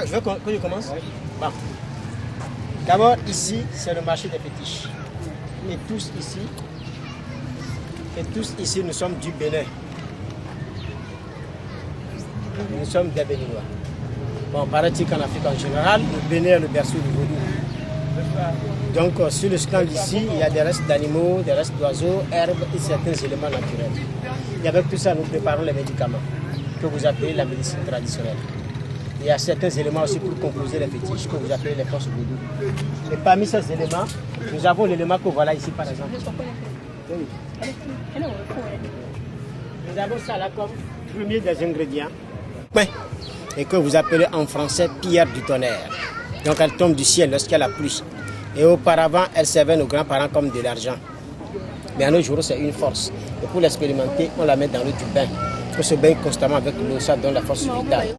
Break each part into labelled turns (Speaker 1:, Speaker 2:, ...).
Speaker 1: je veux que je commence. Bon. D'abord, ici, c'est le marché des fétiches. Et tous ici, nous sommes du Bénin. Nous sommes des Béninois. Bon, paraît-il qu'en Afrique en général, le Bénin est le berceau du vaudou. Donc, sur le stand ici, il y a des restes d'animaux, des restes d'oiseaux, herbes et certains éléments naturels. Et avec tout ça, nous préparons les médicaments que vous appelez la médecine traditionnelle. Il y a certains éléments aussi pour composer les fétiches que vous appelez les forces vaudou. Et parmi ces éléments, nous avons l'élément que voilà ici par exemple. Oui. Nous avons ça là comme premier des ingrédients. Et que vous appelez en français pierre du tonnerre. Donc elle tombe du ciel lorsqu'il y a la pluie. Et auparavant, elle servait nos grands-parents comme de l'argent. Mais à nos jours, c'est une force. Et pour l'expérimenter, on la met dans l'eau du bain. On se baigne constamment avec l'eau, ça donne la force vitale.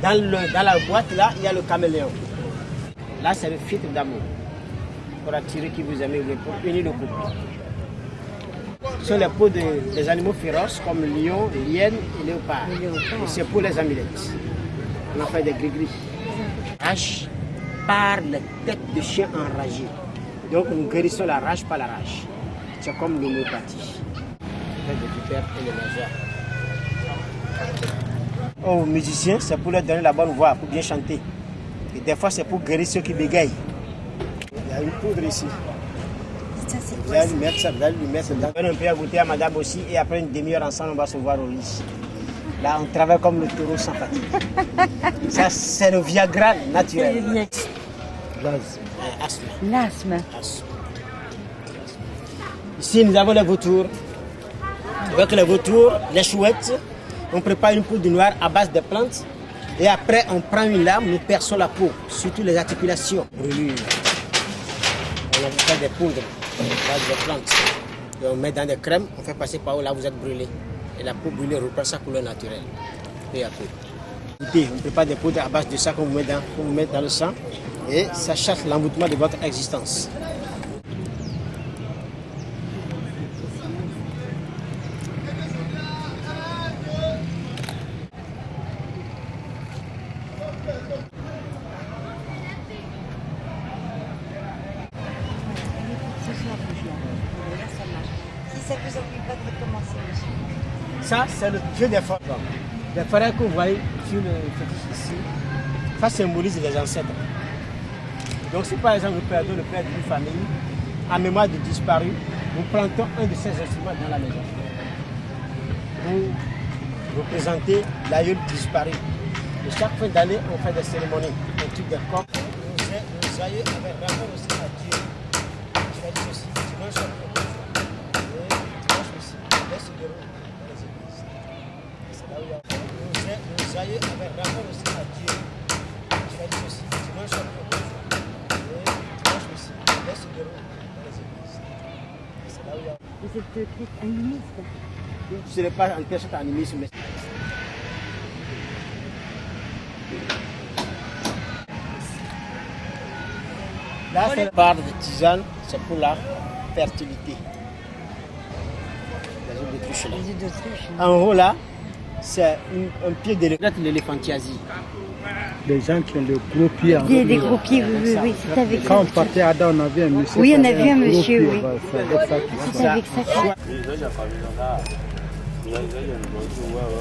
Speaker 1: Dans la boîte, là, il y a le caméléon. Là, c'est le filtre d'amour. Pour attirer qui vous aimez, pour unir le couple. Ce sont les peaux des animaux féroces comme lion, hyène et léopard. Et c'est pour les amulettes. On en fait des gris-gris. Rage par les têtes de chiens enragés. Donc nous guérissons la rage par la rage. C'est comme l'homéopathie. Les vipères et les naseurs. Aux musiciens, c'est pour leur donner la bonne voix, pour bien chanter. Et des fois, c'est pour guérir ceux qui bégayent. Il y a une poudre ici. Vous allez lui mettre ça, vous allez lui mettre ça. Donne un peu à goûter à madame aussi, et après une demi-heure ensemble, on va se voir au lit. Là, on travaille comme le taureau sans fatigue. Ça, c'est le Viagra naturel.
Speaker 2: L'asthme.
Speaker 1: Ici, nous avons les vautours. Avec les vautours, les chouettes, on prépare une poudre noire à base de plantes. Et après, on prend une lame, nous perçons la peau, surtout les articulations. Brûlure. On fait des poudres à base de plantes. Et on met dans des crèmes, on fait passer par où là vous êtes brûlé. Et la peau brûlée reprend sa couleur naturelle. Peu à peu. Écoutez, on prépare des poudres à base de ça qu'on vous met dans le sang. Et ça chasse l'emboutement de votre existence.
Speaker 2: Si ça vous ennuie pas de recommencer, monsieur.
Speaker 1: Ça, c'est le jeu des forêts. Les forêts que vous voyez sur le fétiche ici, ça symbolise les ancêtres. Donc si par exemple nous perdons le père d'une famille, en mémoire de disparu, nous plantons un de ces instruments dans la maison. Pour représenter l'aïeul disparu. Et chaque fin d'année, on fait des cérémonies. On tue des coqs. Nos aïeux avaient rapport aussi à Dieu. Je fais ceci, tu manges ça. Et tu manges aussi. Laisse le héros dans les églises. C'est là où il y a. Nos aïeux avaient rapport aussi à Dieu. Je fais ceci, tu manges ça.
Speaker 2: Vous êtes animiste.
Speaker 1: Je ne sais pas en quel animisme, mais... Là, c'est la part de tisane, c'est pour la fertilité. Les œufs d'autruche là.
Speaker 2: Les œufs d'autruche.
Speaker 1: En haut là, c'est un pied d'éléphantiasie.
Speaker 3: Les gens qui ont des gros pieds.
Speaker 2: Des gros pieds, oui, c'est avec ça.
Speaker 3: Quand on partait à Ada, on avait un monsieur.
Speaker 2: Oui, on a vu un monsieur, oui.
Speaker 3: C'est avec
Speaker 2: ça qu'il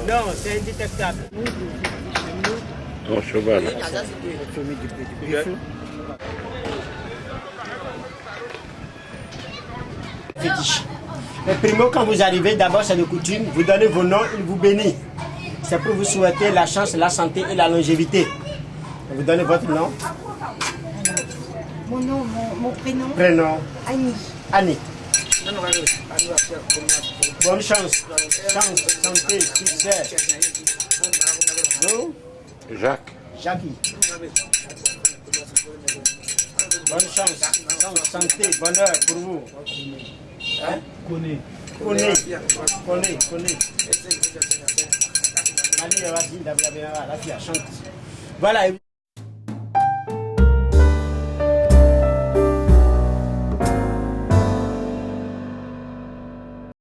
Speaker 1: Non, c'est indétectable.
Speaker 4: Ton cheval.
Speaker 1: Fétiche. Mais primo, quand vous arrivez, d'abord c'est de coutume, vous donnez vos noms, il vous bénit. C'est pour vous souhaiter la chance, la santé et la longévité. Vous donnez votre nom.
Speaker 2: Mon nom, mon prénom.
Speaker 1: Prénom.
Speaker 2: Annie.
Speaker 1: Annie. Bonne chance. Chance, santé, succès. Vous?
Speaker 4: Jacques.
Speaker 1: Jackie. Bonne chance, santé, bonheur pour vous. Hein? Connais. Allez, vas-y, la chante. Voilà.